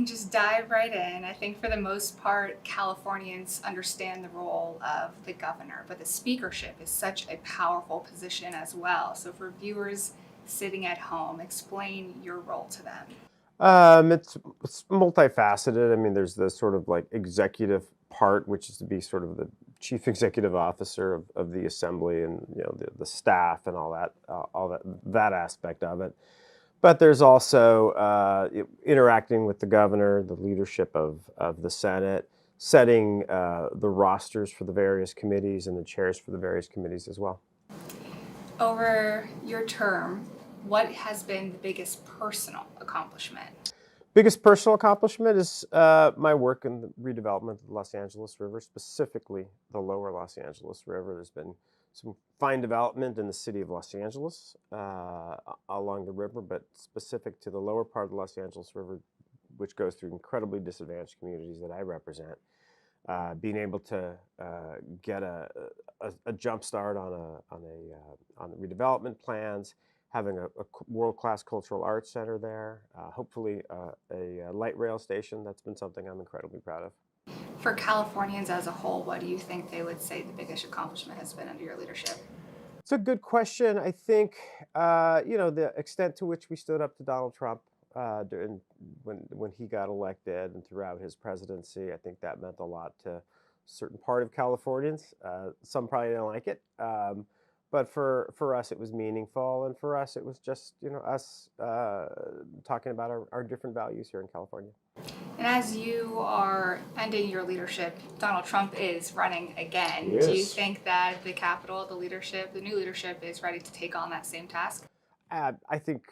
just dive right in. I think for the most part, Californians understand the role of the governor, but the speakership is such a powerful position as well. So for viewers sitting at home, explain your role to them. It's multifaceted. I mean, there's the sort of like executive part, which is to be sort of the chief executive officer of the assembly and the staff and all that aspect of it. But there's also interacting with the governor, the leadership of the Senate, setting the rosters for the various committees and the chairs for the various committees as well. Over your term, what has been the biggest personal accomplishment? Biggest personal accomplishment is my work in the redevelopment of the Los Angeles River, specifically the lower Los Angeles River. There's been some fine development in the city of Los Angeles along the river, but specific to the lower part of the Los Angeles River, which goes through incredibly disadvantaged communities that I represent. Being able to get a jump start on the redevelopment plans, having a world-class cultural arts center there, hopefully a light rail station. That's been something I'm incredibly proud of. For Californians as a whole, what do you think they would say the biggest accomplishment has been under your leadership? It's a good question. I think the extent to which we stood up to Donald Trump during when he got elected and throughout his presidency, I think that meant a lot to a certain part of Californians. Some probably don't like it, but for us it was meaningful, and for us it was just us talking about our different values here in California. And as you are ending your leadership, Donald Trump is running again. Do you Yes. think that the Capitol, the leadership, the new leadership is ready to take on that same task? I think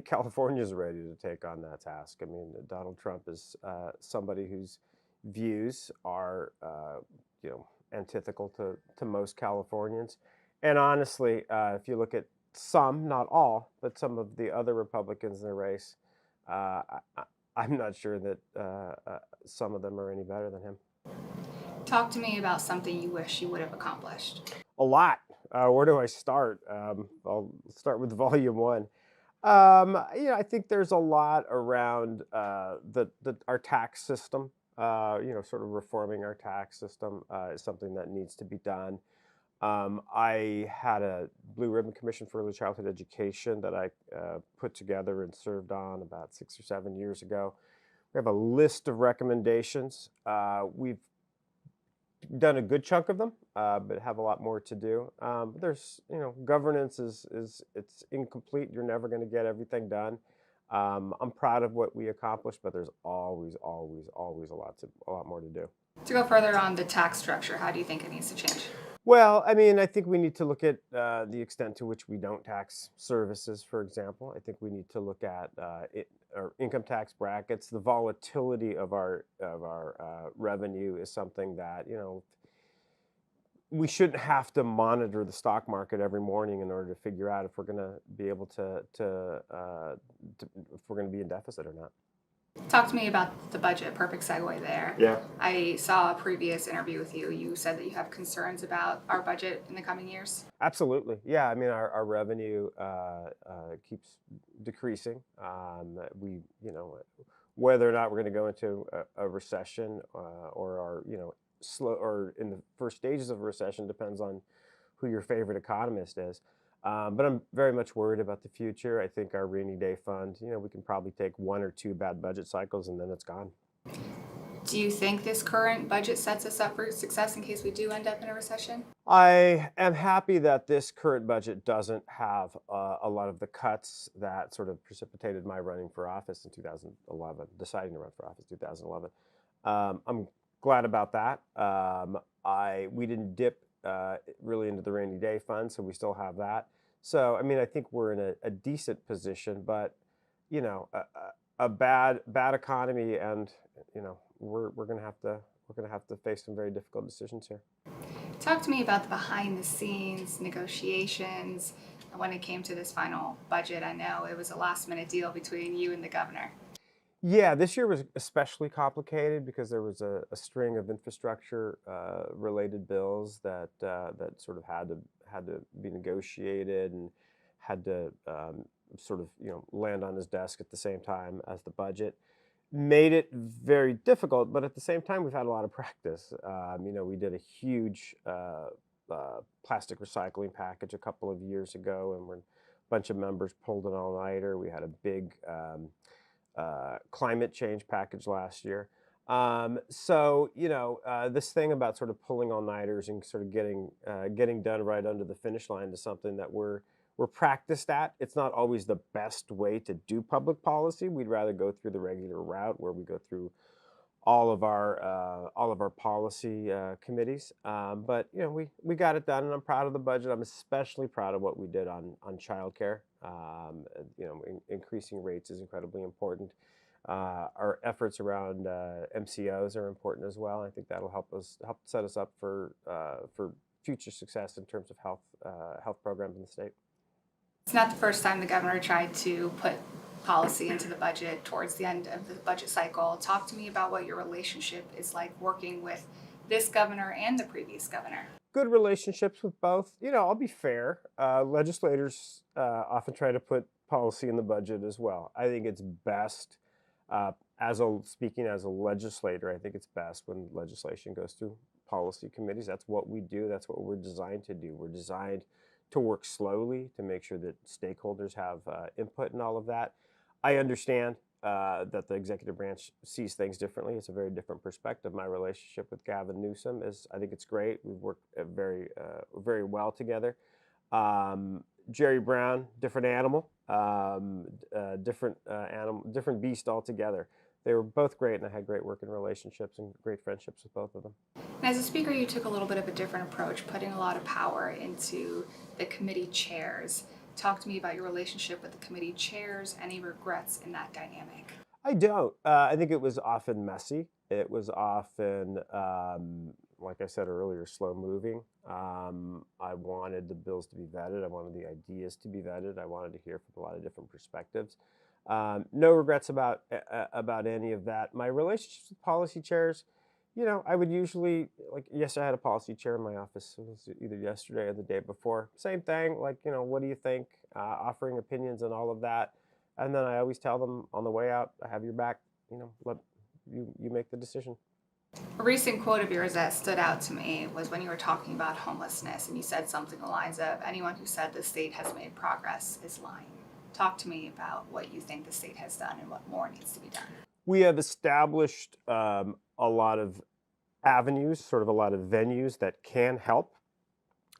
California is ready to take on that task. I mean, Donald Trump is somebody whose views are antithetical to most Californians. And honestly, if you look at some, not all, but some of the other Republicans in the race, I'm not sure that some of them are any better than him. Talk to me about something you wish you would have accomplished. A lot. Where do I start? I'll start with volume one. I think there's a lot around our tax system. Sort of reforming our tax system is something that needs to be done. I had a Blue Ribbon Commission for Early Childhood Education that I put together and served on about 6 or 7 years ago. We have a list of recommendations. We've done a good chunk of them, but have a lot more to do. But there's, governance is it's incomplete. You're never going to get everything done. I'm proud of what we accomplished, but there's always a lot more to do. To go further on the tax structure, how do you think it needs to change? Well, I mean, I think we need to look at the extent to which we don't tax services, for example. I think we need to look at our income tax brackets. The volatility of our revenue is something that we shouldn't have to monitor the stock market every morning in order to figure out if we're going to be able to if we're going to be in deficit or not. Talk to me about the budget. Perfect segue there. Yeah. I saw a previous interview with you. You said that you have concerns about our budget in the coming years. Absolutely. Yeah. I mean, our revenue keeps decreasing. Whether or not we're going to go into a recession or our, slow or in the first stages of a recession depends on who your favorite economist is. But I'm very much worried about the future. I think our rainy day fund, we can probably take 1 or 2 bad budget cycles and then it's gone. Do you think this current budget sets us up for success in case we do end up in a recession? I am happy that this current budget doesn't have a lot of the cuts that sort of precipitated my running for office in 2011, deciding to run for office in 2011. I'm glad about that. We didn't dip really into the rainy day fund, so we still have that. So, I mean, I think we're in a decent position, but a bad economy, and we're gonna have to face some very difficult decisions here. Talk to me about the behind the scenes negotiations when it came to this final budget. I know it was a last minute deal between you and the governor. Yeah, this year was especially complicated because there was a string of infrastructure related bills that sort of had to be negotiated and had to sort of land on his desk at the same time as the budget. made it very difficult, but at the same time, we've had a lot of practice. We did a huge plastic recycling package a couple of years ago, and a bunch of members pulled an all-nighter. We had a big climate change package last year. This thing about sort of pulling all-nighters and sort of getting done right under the finish line is something that we're practiced at. It's not always the best way to do public policy. We'd rather go through the regular route where we go through all of our policy committees. But we got it done, and I'm proud of the budget. I'm especially proud of what we did on childcare. Increasing rates is incredibly important. Our efforts around MCOs are important as well. I think that'll help set us up for future success in terms of health programs in the state. It's not the first time the governor tried to put policy into the budget towards the end of the budget cycle. Talk to me about what your relationship is like working with this governor and the previous governor. Good relationships with both. I'll be fair. Legislators often try to put policy in the budget as well. I think it's best, speaking as a legislator, I think it's best when legislation goes through policy committees. That's what we do. That's what we're designed to do. We're designed to work slowly, to make sure that stakeholders have input and all of that. I understand that the executive branch sees things differently. It's a very different perspective. My relationship with Gov Newsom I think it's great. We've worked very well together. Jerry Brown, different animal, different beast altogether. They were both great, and I had great working relationships and great friendships with both of them. And as a speaker, you took a little bit of a different approach, putting a lot of power into the committee chairs. Talk to me about your relationship with the committee chairs. Any regrets in that dynamic? I don't. I think it was often messy. It was often, like I said earlier, slow moving. I wanted the bills to be vetted. I wanted the ideas to be vetted. I wanted to hear from a lot of different perspectives. No regrets about any of that. My relationships with policy chairs, I would usually, I had a policy chair in my office. It was either yesterday or the day before. Same thing, what do you think? Offering opinions and all of that. And then I always tell them on the way out, I have your back. Let you make the decision. A recent quote of yours that stood out to me was when you were talking about homelessness, and you said something along the lines of, anyone who said the state has made progress is lying. Talk to me about what you think the state has done and what more needs to be done. We have established a lot of avenues, sort of a lot of venues that can help.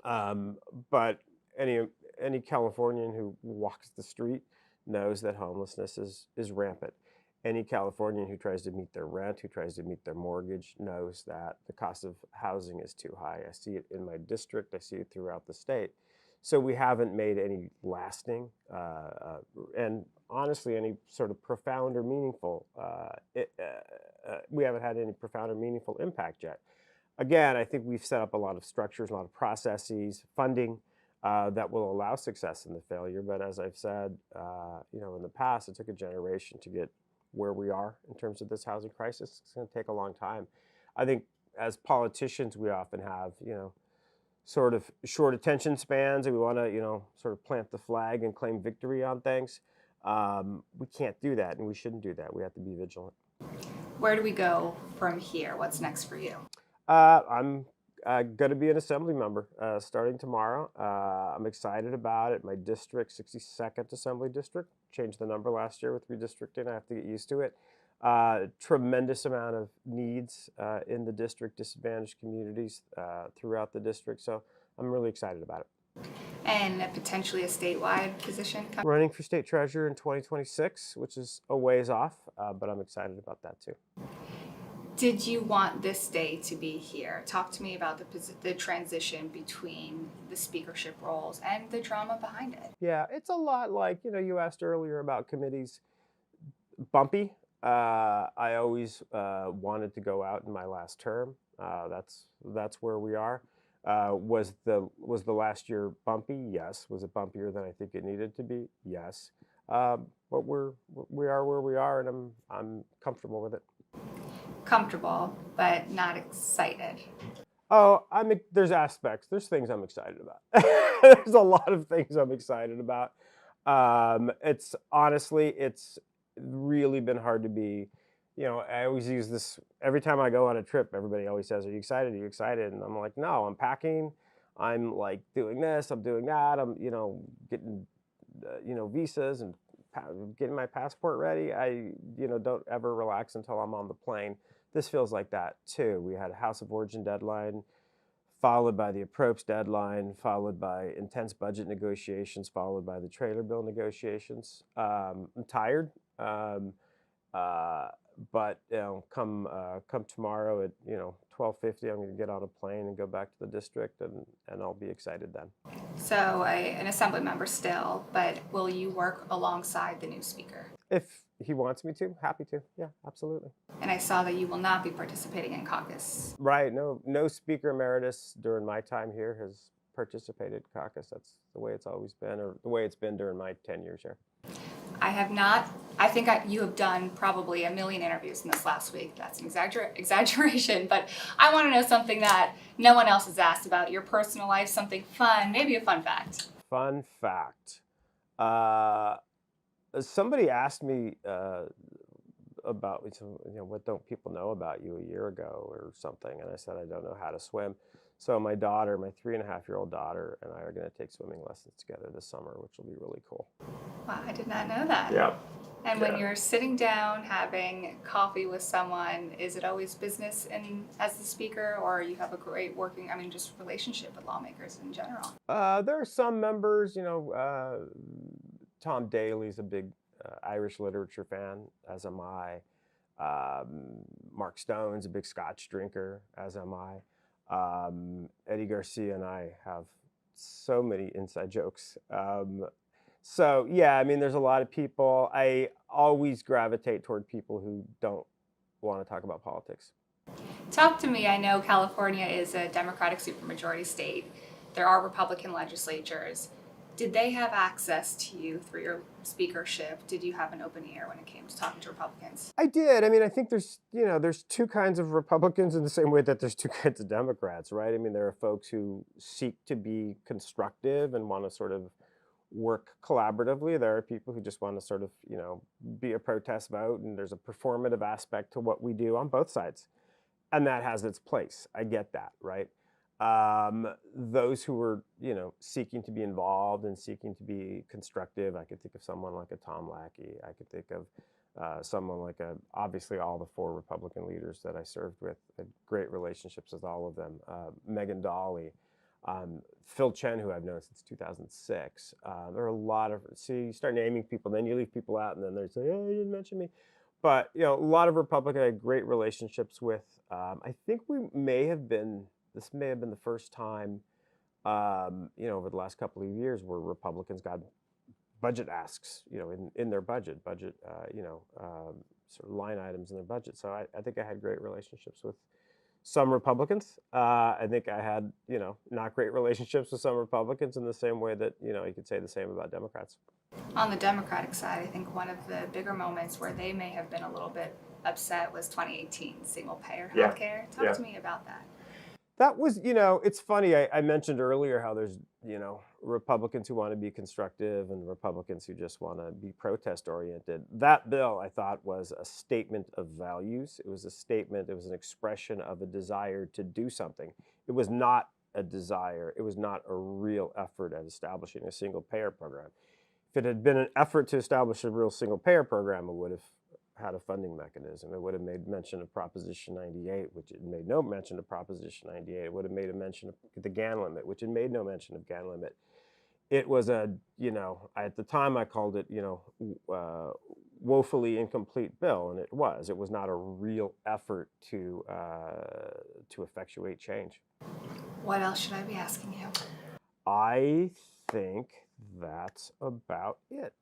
But any Californian who walks the street knows that homelessness is rampant. Any Californian who tries to meet their rent, who tries to meet their mortgage, knows that the cost of housing is too high. I see it in my district. I see it throughout the state. So we haven't made any lasting and honestly any sort of profound or meaningful, we haven't had any profound or meaningful impact yet. Again, I think we've set up a lot of structures, a lot of processes, funding that will allow success in the failure. But as I've said, in the past, it took a generation to get where we are in terms of this housing crisis. It's going to take a long time. I think as politicians, we often have, sort of short attention spans, and we want to, sort of plant the flag and claim victory on things. We can't do that, and we shouldn't do that. We have to be vigilant. Where do we go from here? What's next for you? I'm going to be an assembly member starting tomorrow. I'm excited about it. My district, 62nd Assembly District, changed the number last year with redistricting. I have to get used to it. Tremendous amount of needs in the district, disadvantaged communities throughout the district. So I'm really excited about it. And potentially a statewide position? Running for state treasurer in 2026, which is a ways off, but I'm excited about that too. Did you want this day to be here? Talk to me about the transition between the speakership roles and the drama behind it. Yeah, it's a lot like, you asked earlier about committees. Bumpy. I always wanted to go out in my last term. That's where we are. Was the last year bumpy? Yes. Was it bumpier than I think it needed to be? Yes. But we are where we are, and I'm comfortable with it. Comfortable, but not excited. Oh, there's things I'm excited about. There's a lot of things I'm excited about. It's really been hard to be I always use this every time I go on a trip. Everybody always says, "Are you excited? Are you excited?" And I'm like, "No, I'm packing. I'm like doing this. I'm doing that. I'm, getting, visas and getting my passport ready. I, don't ever relax until I'm on the plane." This feels like that too. We had a House of Origin deadline, followed by the approach deadline, followed by intense budget negotiations, followed by the trailer bill negotiations. I'm tired. Uh, but come tomorrow at 12:50, I'm going to get on a plane and go back to the district, and I'll be excited then. So, an assembly member still, but will you work alongside the new speaker? If he wants me to, happy to. Yeah, absolutely. And I saw that you will not be participating in caucus. Right. No speaker emeritus during my time here has participated in caucus. That's the way it's always been, or the way it's been during my 10 years here. I have not. I think you have done probably a million interviews in this last week. That's an exaggeration, but I want to know something that no one else has asked about your personal life, something fun, maybe a fun fact. Fun fact. Uh, Somebody asked me about, what don't people know about you a year ago or something, and I said I don't know how to swim. So my 3.5-year-old daughter, and I are going to take swimming lessons together this summer, which will be really cool. Wow, I did not know that. Yeah. And when you're sitting down having coffee with someone, is it always business as the speaker, or you have a great working, just relationship with lawmakers in general? There are some members, Tom Daly's a big Irish literature fan, as am I. Mark Stone's a big Scotch drinker, as am I. Eddie Garcia and I have so many inside jokes. So yeah, there's a lot of people. I always gravitate toward people who don't want to talk about politics. Talk to me. I know California is a Democratic supermajority state. There are Republican legislatures. Did they have access to you through your speakership? Did you have an open ear when it came to talking to Republicans? I did. I think there's two kinds of Republicans in the same way that there's two kinds of Democrats, right? There are folks who seek to be constructive and want to sort of work collaboratively. There are people who just want to sort of, be a protest vote, and there's a performative aspect to what we do on both sides. And that has its place. I get that, right? Those who were, seeking to be involved and seeking to be constructive, I could think of someone like a Tom Lackey. I could think of someone like obviously all the four Republican leaders that I served with, had great relationships with all of them. Megan Dawley, Phil Chen, who I've known since 2006. There are a lot of, see, you start naming people, then you leave people out, and then they say, "Oh, you didn't mention me." But, a lot of Republicans I had great relationships with. I think this may have been the first time, over the last couple of years where Republicans got budget asks, in their budget, sort of line items in their budget. So I think I had great relationships with some Republicans. I think I had, not great relationships with some Republicans in the same way that, you could say the same about Democrats. On the Democratic side, I think one of the bigger moments where they may have been a little bit upset was 2018 single-payer healthcare. Talk to me about that. That was, it's funny. I mentioned earlier how there's, Republicans who want to be constructive and Republicans who just want to be protest oriented. That bill, I thought, was a statement of values. It was a statement, it was an expression of a desire to do something. It was not a desire. It was not a real effort at establishing a single payer program. If it had been an effort to establish a real single payer program, it would have had a funding mechanism. It would have made mention of Proposition 98, which it made no mention of Proposition 98. It would have made a mention of the GAN limit, which it made no mention of GAN limit. It was at the time I called it, woefully incomplete bill, and it was. It was not a real effort to effectuate change. What else should I be asking you? I think that's about it.